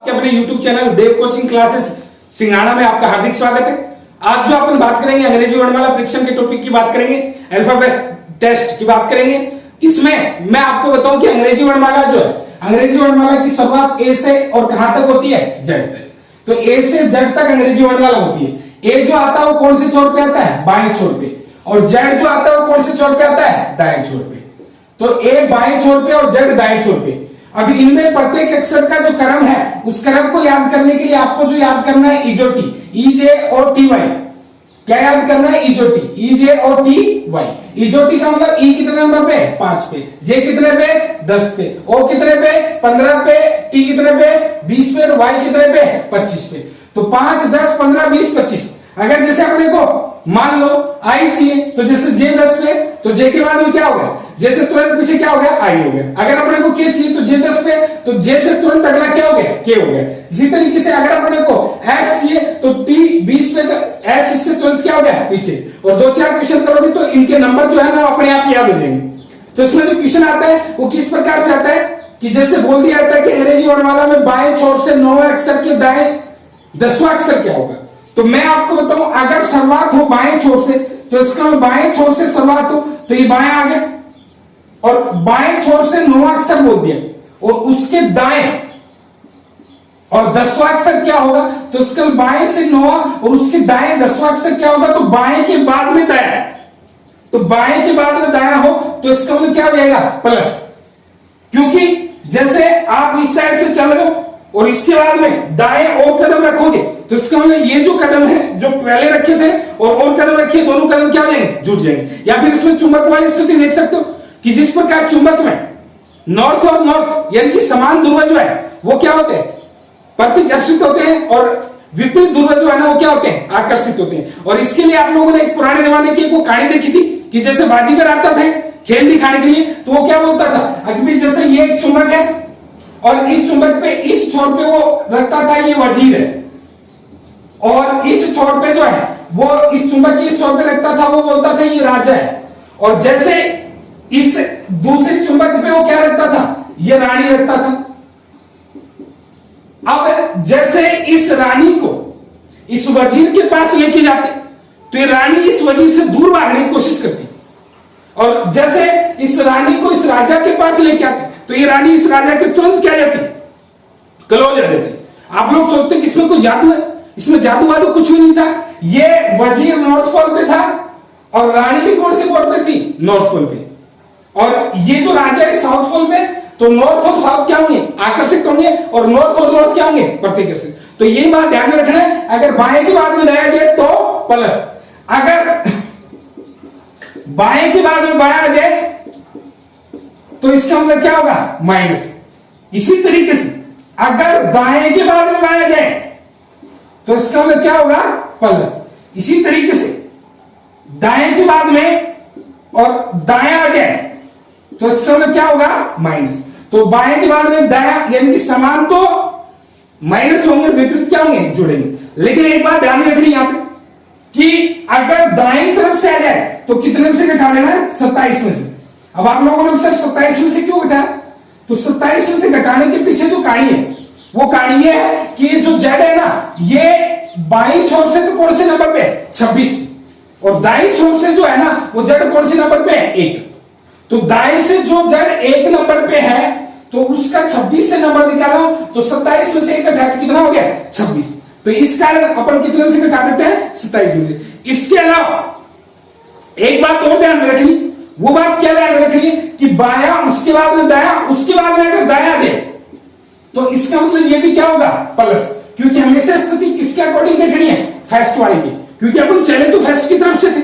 अपने YouTube channel देव coaching classes सिंघाड़ा में आपका हार्दिक स्वागत है। आज जो अपन बात करेंगे अंग्रेजी वर्णमाला परीक्षण के टॉपिक की बात करेंगे, अल्फाबेट टेस्ट की बात करेंगे। इसमें मैं आपको बताऊं कि अंग्रेजी वर्णमाला जो है, अंग्रेजी वर्णमाला की शुरुआत ए से और कहां तक होती है, जेड तक। तो ए से जेड तक अंग्रेजी वर्णमाला होती है। ए जो आता है वो कौन से छोर पे आता है, बाएं छोर पे, और जेड जो आता है वो कौन से छोर पे आता है, दाएं छोर पे। तो ए बाएं छोर पे और जेड दाएं छोर पे। अब इनमें प्रत्येक अक्षर का जो क्रम है उस क्रम को याद करने के लिए आपको जो याद करना है इजोटी, ईजे और टी वाई। क्या याद करना है, इजोटी, ईजे और टी वाई। इजोटी का मतलब ई कितने नंबर पे, 5 पे, जे कितने पे, 10 पे, ओ कितने पे, 15 पे, टी कितने पे, 20 पे, वाई कितने पे, 25 पे। तो 5, 10, 15, 20, 25। अगर जैसे अपने को मान लो आई चाहिए तो जैसे जे 10 पे, तो जे के बाद में क्या हो गया, जे से तुरंत पीछे क्या हो गया, आई हो गया। अगर अपने को के चाहिए तो जे 10 पे, तो जे से तुरंत अगला क्या हो गया, के हो गया। इसी तरीके से अगर अपने को एस चाहिए तो टी 20 पे, तो एस इससे तुरंत क्या हो गया, पीछे। और 2-4 क्वेश्चन करोगे तो इनके नंबर जो है ना अपने आप याद हो जाएंगे। तो इसमें जो क्वेश्चन आता है वो किस प्रकार से आता है कि जैसे बोल दिया जाता है कि अंग्रेजी वर्णमाला में बाएं छोर से 9 अक्षर के दाएं 10वां अक्षर क्या होगा। तो मैं आपको बताऊं, अगर शुरुआत हो बाएं छोर से तो इसका बाएं छोर से शुरुआत हो तो ये बाएं आ गया, और बाएं छोर से 9वां अक्षर बोल दिया और उसके दाएं और 10वां अक्षर क्या होगा, तो इसका बाएं से 9वां और उसके दाएं 10वां अक्षर क्या होगा, तो बाएं के बाद में दाया। तो बाएं के बाद में दाया हो तो इसका मतलब क्या हो जाएगा, प्लस। क्योंकि जैसे आप इस साइड से चल रहे हो और इसके बाद में दाएं और कदम रखोगे तो इसका मतलब ये जो कदम है जो पहले रखे थे और कदम रखिए, दोनों कदम क्या हो जाएंगे, जुड़ जाएंगे। या फिर इसमें चुंबक वाली स्थिति देख सकते हो कि जिस प्रकार चुंबक में नॉर्थ और नॉर्थ यानी कि समान ध्रुव जो है वो क्या होते हैं, प्रतिकर्षित होते हैं, और विपरीत ध्रुव जो है ना वो क्या होते हैं, आकर्षित होते हैं। और इसके लिए आप लोगों ने एक पुराने जमाने की एक कहानी देखी थी कि जैसे बाजीगर आता था खेल दिखाने के लिए, तो वो क्या बोलता था, अभी जैसे ये एक चुंबक है और इस चुंबक पे इस छोर पे वो रखता था ये वजीर है, और इस छोर पे जो है वो इस चुंबक के इस छोर पे रखता था, वो बोलता था ये राजा है। और जैसे इस दूसरे चुंबक पे वो क्या रखता था, ये रानी रखता था। अब जैसे इस रानी को इस वजीर के पास लेके जाते तो ये रानी इस वजीर से दूर भागने की कोशिश करती, और जैसे इस रानी को इस राजा के पास लेके आते तो ये रानी इस राजा के तुरंत क्या जाती, क्लोज आ जाती। आप लोग सोचते कि इसमें कोई जादू है, इसमें जादू वादू कुछ भी नहीं था। ये वजीर नॉर्थ पोल पे था और रानी भी कौन से पोल पे थी, नॉर्थ पोल पे, और ये जो राजा है साउथ पोल पे। तो नॉर्थ और साउथ क्या होंगे, आकर्षित होंगे, और नॉर्थ और नॉर्थ क्या होंगे, प्रतिकर्षित। तो ये बात ध्यान में रखना है, अगर बाएं के बाद में लाया जाए तो प्लस, अगर बाएं के बाद में बाया आ जाए तो इसका मतलब क्या होगा, माइनस। इसी तरीके से अगर दाएं के बाद में बाया जाए तो इसका मतलब क्या होगा, प्लस। इसी तरीके से दाएं के बाद में और दाया आ जाए तो इसका मतलब क्या होगा, माइनस। तो बाएं के बाद में दाया यानी कि समान तो माइनस होंगे, विपरीत क्या होंगे, जुड़ेंगे। लेकिन एक बात ध्यान में रखनी यहां पे कि अगर दाएं तरफ से आ जाए तो कितने में से घटा देना है, 27 में से। अब आप लोगों ने सर 27 में से क्यों घटाया, तो 27 में से घटाने के पीछे जो कहानी है वो कहानी ये है कि ये जो जेड है ना, ये बाईं छोर से तो कौन से नंबर पे, 26, और दाईं छोर से जो है ना वो जेड कौन से नंबर पे है, 1। तो दाएं से जो जेड 1 नंबर पे है तो उसका 26 से नंबर निकालो तो 27 में से 1 घटा के कितना हो गया, 26। तो इस कारण अपन कितने में से घटा देते हैं, 27 में से। इसके अलावा एक बात और ध्यान में रखनी, वो बात क्या ध्यान में रखनी कि बाया उसके बाद में दाया, उसके बाद में अगर दाया आ जाए तो इसका मतलब ये भी क्या होगा, प्लस। क्योंकि हमेशा स्थिति किसके अकॉर्डिंग देखनी है, फर्स्ट वाली की, क्योंकि अपन चले तो फर्स्ट की तरफ से थे।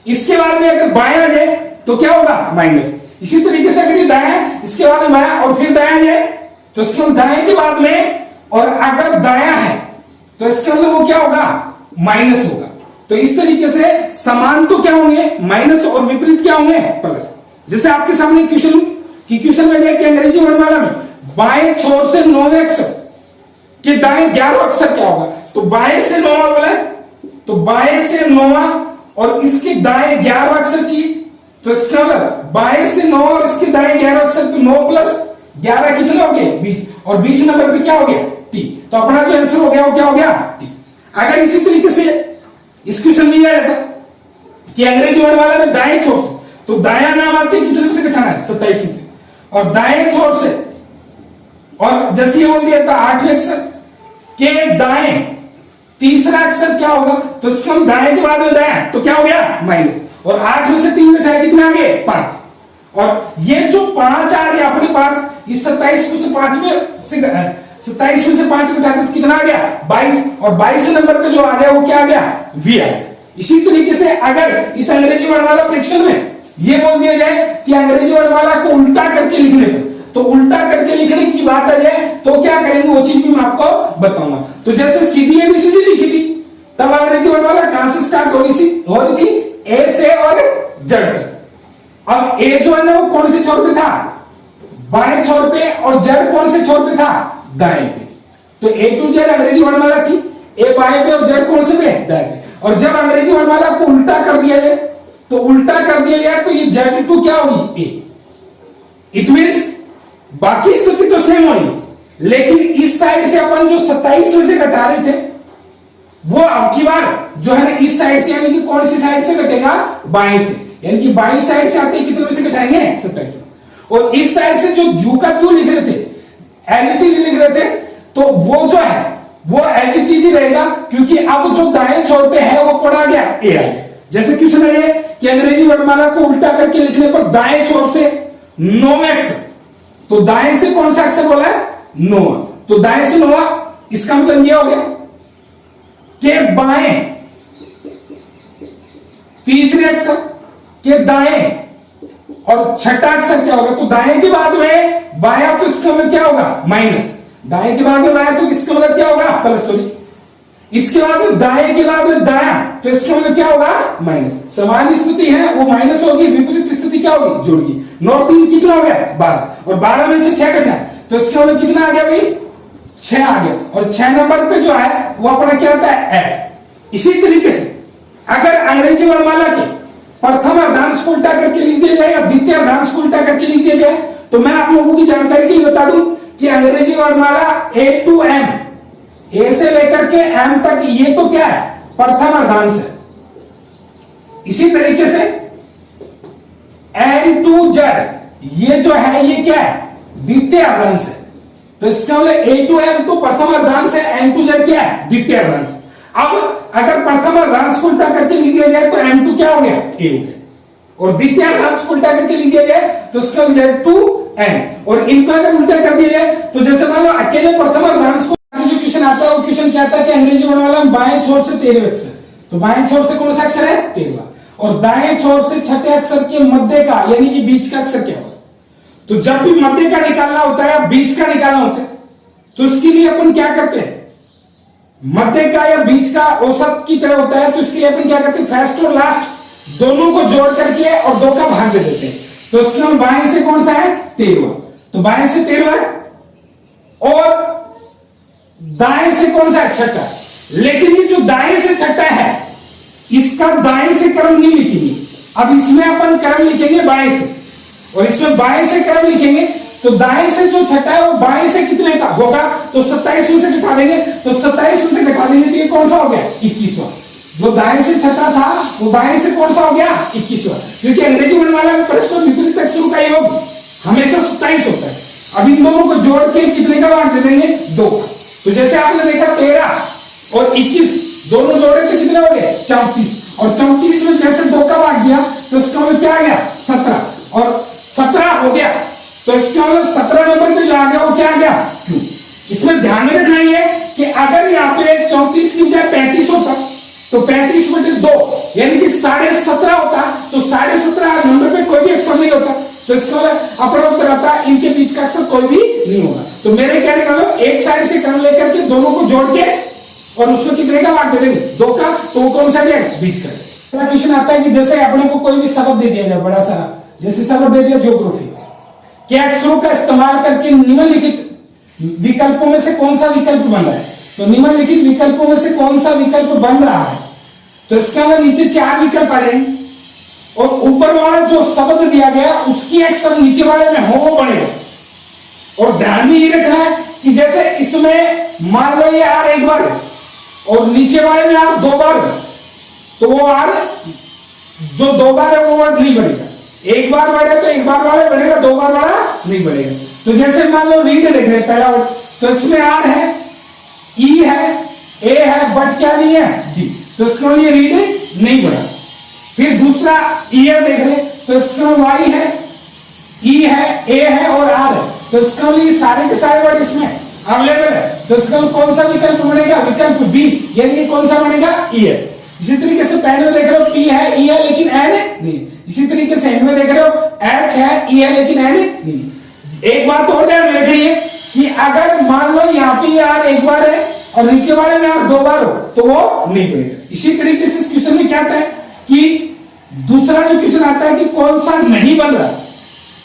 इसके बाद में अगर बाया आ जाए तो क्या होगा, माइनस। इसी तरीके से अगर ये दाया है इसके बाद में बाया और फिर दाया जाए तो इसके दाएं के बाद में और अगर दाया है तो इसका मतलब वो क्या होगा, माइनस होगा। तो इस तरीके से समान तो क्या होंगे, माइनस, और विपरीत क्या होंगे, प्लस। जैसे आपके सामने क्वेश्चन में जाए कि अंग्रेजी वर्णमाला में बाएं छोर से 9वें अक्षर के दाएं 11वां अक्षर क्या होगा। तो बाएं से 9वां बोला, तो बाएं से 9वां और इसके दाएं 11वां अक्षर चाहिए, तो इसका मतलब बाएं से 9 और इसके दाएं 11 अक्षर, तो 9 प्लस 11 कितने हो गए, 20, और 20 नंबर पे क्या हो गया, टी। तो अपना जो आंसर हो गया वो क्या हो गया, टी। अगर इसी तरीके से इस क्वेश्चन में यह रहता कि अंग्रेजी वर्ण वाला में दाएं छोर से, तो दाया नाम आते कितने से घटाना है, 27 से, और दाएं छोर से, और जैसे ये बोल दिया था 8वें अक्षर के दाएं तीसरा अक्षर क्या होगा, तो इसका हम दाएं के बाद में दाया तो क्या हो गया माइनस, और 8 में से 3 घटाया कितना आ गए 5, और ये जो 5 आ गया अपने पास, इस 27 में से 5 में से 27 में से 5 घटाते तो कितना आ गया 22, और 22 नंबर पे जो आ गया वो क्या आ गया, वी आ गया। इसी तरीके से अगर इस अंग्रेजी वर्णमाला परीक्षण में ये बोल दिया जाए कि अंग्रेजी वर्णमाला को उल्टा करके लिखने पर, तो उल्टा करके लिखने की बात आ जाए तो क्या करेंगे वो चीज भी मैं आपको बताऊंगा। तो जैसे सीधी एबीसीडी लिखी थी तब अंग्रेजी वर्णमाला कहां से स्टार्ट हो रही थी, ए से और जेड तक। अब ए जो है ना वो कौन से छोर पे था, बाएं छोर पे, और जेड कौन से छोर पे था, दाएं पे। तो ए टू जेड अंग्रेजी वर्णमाला थी, ए बाएं पे और जेड कौन से पे, दाएं पे। और जब अंग्रेजी वर्णमाला को उल्टा कर दिया जाए, तो उल्टा कर दिया गया तो ये जेड टू क्या होगी, ए। इट मीन्स बाकी स्थिति तो सेम होगी, लेकिन इस साइड से अपन जो 27 में से घटा रहे थे वो अब की बार जो है ना इस साइड से, यानी कि कौन सी साइड से घटेगा, बाएं से, यानी कि बाएं साइड से आते कितने में से घटाएंगे 27 में। और इस साइड से जो जू का तू लिख रहे थे, एज इट इज लिख रहे थे, तो वो जो है वो एज इट इज ही रहेगा, क्योंकि अब जो दाएं छोर पे है वो कौन आ गया, ए आ गया। जैसे क्वेश्चन है कि अंग्रेजी वर्णमाला को उल्टा करके लिखने पर दाएं छोर से 9वें अक्षर, तो दाएं से कौन सा अक्षर बोला है, 9वां, तो दाएं से 9वां, इसका मतलब यह हो गया कि बाएं तीसरे अक्षर के दाएं और छठा अक्षर क्या होगा, तो दाएं के बाद में बाया, तो इसका मतलब क्या होगा माइनस, दाएं के बाद में बाया तो इसका मतलब क्या होगा प्लस, सॉरी, इसके बाद में दाएं के बाद में दाया तो इसका मतलब क्या होगा माइनस। समान स्थिति है वो माइनस होगी, विपरीत स्थिति क्या होगी, जुड़गी। 9 3 कितना हो गया 12, और 12 में से 6 घटा तो इसका मतलब कितना आ गया भाई 6 आ गया, और 6 नंबर पे जो है वो अपना क्या होता है ऐड। इसी तरीके से अगर अंग्रेजी वर्णमाला के प्रथम अर्धांश को उल्टा करके लिख दिया जाए या द्वितीय अर्धांश को उल्टा करके लिख दिया जाए, तो मैं आप लोगों की जानकारी के लिए बता दूं कि अंग्रेजी वर्णमाला ए टू एम, ए से लेकर के एम तक, ये तो क्या है प्रथम अर्धांश है। इसी तरीके से एन टू जेड ये जो है ये क्या है द्वितीय अर्धांश है, तो इसका मतलब ए टू एम तो प्रथम अर्धांश है, एन टू जेड क्या है द्वितीय अर्धांश। अब अगर प्रथम अर्धांश को उल्टा करके लिख दिया जाए तो एम टू क्या हो गया, ए हो गया, और द्वितीय अर्धांश को उल्टा करके लिख दिया जाए तो इसका जेड टू एन, और इनको अगर उल्टा कर दिया जाए तो जैसे मान लो अकेले प्रथम अर्धांश को जो क्वेश्चन आता है वो क्वेश्चन क्या आता है कि अंग्रेजी वर्णमाला में बाएं छोर से 13वें अक्षर, तो बाएं छोर से कौन सा अक्षर है 13वां, और दाएं छोर से छठे अक्षर के मध्य का यानी कि बीच का अक्षर क्या होगा। तो जब भी मध्य का निकालना होता है, बीच का निकालना होता है, तो उसके लिए अपन क्या करते हैं, मध्य का या बीच का औसत की तरह होता है, तो इसके लिए अपन क्या करते हैं फर्स्ट और लास्ट दोनों को जोड़ करके और 2 का भाग दे देते हैं। तो इसका बाएं से कौन सा है 13वां, तो बाएं से 13वां और दाएं से कौन सा छठा। लेकिन ये जो दाएं से छठा है इसका दाएं से क्रम नहीं लिखेंगे, अब इसमें अपन क्रम लिखेंगे बाएं से, और इसमें बाएं से क्रम लिखेंगे, तो दाएं से जो छठा है वो बाएं से कितने का होगा, तो 27 में से घटा देंगे, तो 27 में से घटा देंगे तो ये कौन सा हो गया 21वां। जो दाएं से छठा था वो बाएं से कौन सा हो गया 21वां, क्योंकि अंग्रेजी वर्णमाला में परस्पर विपरीत अक्षरों का योग हमेशा 27 होता है। अब इन दोनों को जोड़ के कितने का भाग दे देंगे 2 का। तो जैसे आपने देखा 13 और 21 दोनों जोड़े तो कितने हो गए 34, और 34 में जैसे 2 का भाग दिया तो इसका मतलब क्या आ गया 17, और 17 हो गया तो इसका मतलब 17 नंबर पे जो आ गया वो क्या आ गया क्यों। इसमें ध्यान में रखना है कि अगर यहाँ पे 34 की बजाय 35 होता तो 35 में 2 यानी कि 17.5 होता, तो 17.5 नंबर पे कोई भी अक्षर नहीं होता, तो इसका अपना उत्तर आता है इनके बीच का अक्षर कोई भी नहीं होगा। तो मेरे कहने का मतलब एक साइड से क्रम लेकर के दोनों को जोड़ के और उसमें कितने का भाग दे देंगे 2 का, तो वो कौन सा जाएगा बीच का। अगला क्वेश्चन आता है कि जैसे अपने को कोई भी शब्द दे दिया जाए बड़ा सारा, जैसे शब्द दे दिया ज्योग्राफी, क्या अक्षरों का इस्तेमाल करके निम्नलिखित विकल्पों में से कौन सा विकल्प बन रहा है, तो निम्नलिखित विकल्पों में से कौन सा विकल्प बन रहा है, तो इसका मतलब नीचे 4 विकल्प आ जाएंगे और ऊपर वाला जो शब्द दिया गया उसकी अक्षर नीचे वाले में हो बनेगा। और ध्यान में ये रखना है कि जैसे इसमें मान लो ये आर एक बार है और नीचे वाले में आर 2 बार है, तो वो आर जो 2 बार है वो वर्ड नहीं बढ़ेगा। एक बार बढ़े तो एक बार वाला बढ़ेगा, 2 बार वाला नहीं बढ़ेगा। तो जैसे मान लो रीड देख रहे हैं पहला वर्ड, तो इसमें आर है, ई है, ए है, बट क्या नहीं है, डी, तो इसका ये रीड नहीं बढ़ा। फिर दूसरा ईयर देख रहे हैं, तो इसका वाई है, ई है, ए है और आर है, तो इसका लिए सारे के सारे वर्ड इसमें अवेलेबल है। तो इसका कौन सा विकल्प बनेगा, विकल्प बी, यानी कौन सा बनेगा, ईयर। इसी तरीके से पहले में देख रहे हो पी है, ई है, लेकिन एन नहीं। इसी तरीके से एन में देख रहे हो एच है, ई है, लेकिन एन नहीं। एक बात और ध्यान में रखनी है कि अगर मान लो यहाँ पे आर एक बार है और नीचे वाले में आर 2 बार हो तो वो नहीं बनेगा। इसी तरीके से इस क्वेश्चन में क्या आता है कि दूसरा जो क्वेश्चन आता है कि कौन सा नहीं बन रहा,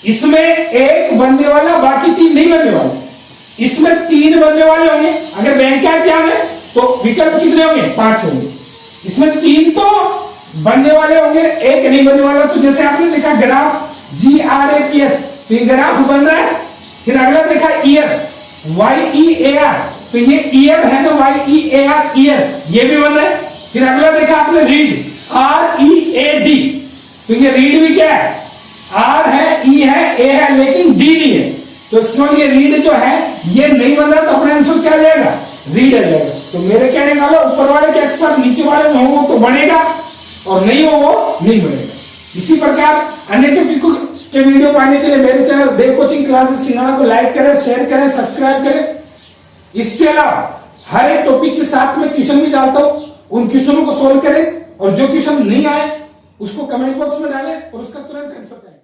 इसमें एक बनने वाला, बाकी 3 नहीं बनने वाले। इसमें 3 बनने वाले होंगे, अगर बैंक क्या क्या है तो विकल्प कितने होंगे, 5 होंगे। इसमें 3 तो बनने वाले होंगे, एक नहीं बनने वाला। तो जैसे आपने देखा ग्राफ GRAPH, तो ये ग्राफ बन रहा है। फिर अगला देखा ईयर, YEAR, तो ये ईयर है ना, YEAR ईयर, ये भी बन रहा है। फिर अगला देखा आपने रीड, READ, तो ये रीड भी क्या है, R है, E है, A है, लेकिन D नहीं है, तो इसमें ये रीड जो है ये नहीं बन रहा, तो अपना आंसर क्या आ जाएगा, रीड आ जाएगा। तो मेरे कहने वाला ऊपर वाले के अक्सर नीचे वाले में हो तो बनेगा और नहीं हो वो नहीं बनेगा। इसी प्रकार अन्य टॉपिक के वीडियो पाने के लिए मेरे चैनल देव कोचिंग क्लासेस सिंघाड़ा को लाइक करें, शेयर करें, सब्सक्राइब करें। इसके अलावा हर एक टॉपिक के साथ में क्वेश्चन भी डालता हूं, उन क्वेश्चनों को सोल्व करें और जो क्वेश्चन नहीं आए उसको कमेंट बॉक्स में डालें और उसका तुरंत आंसर करें।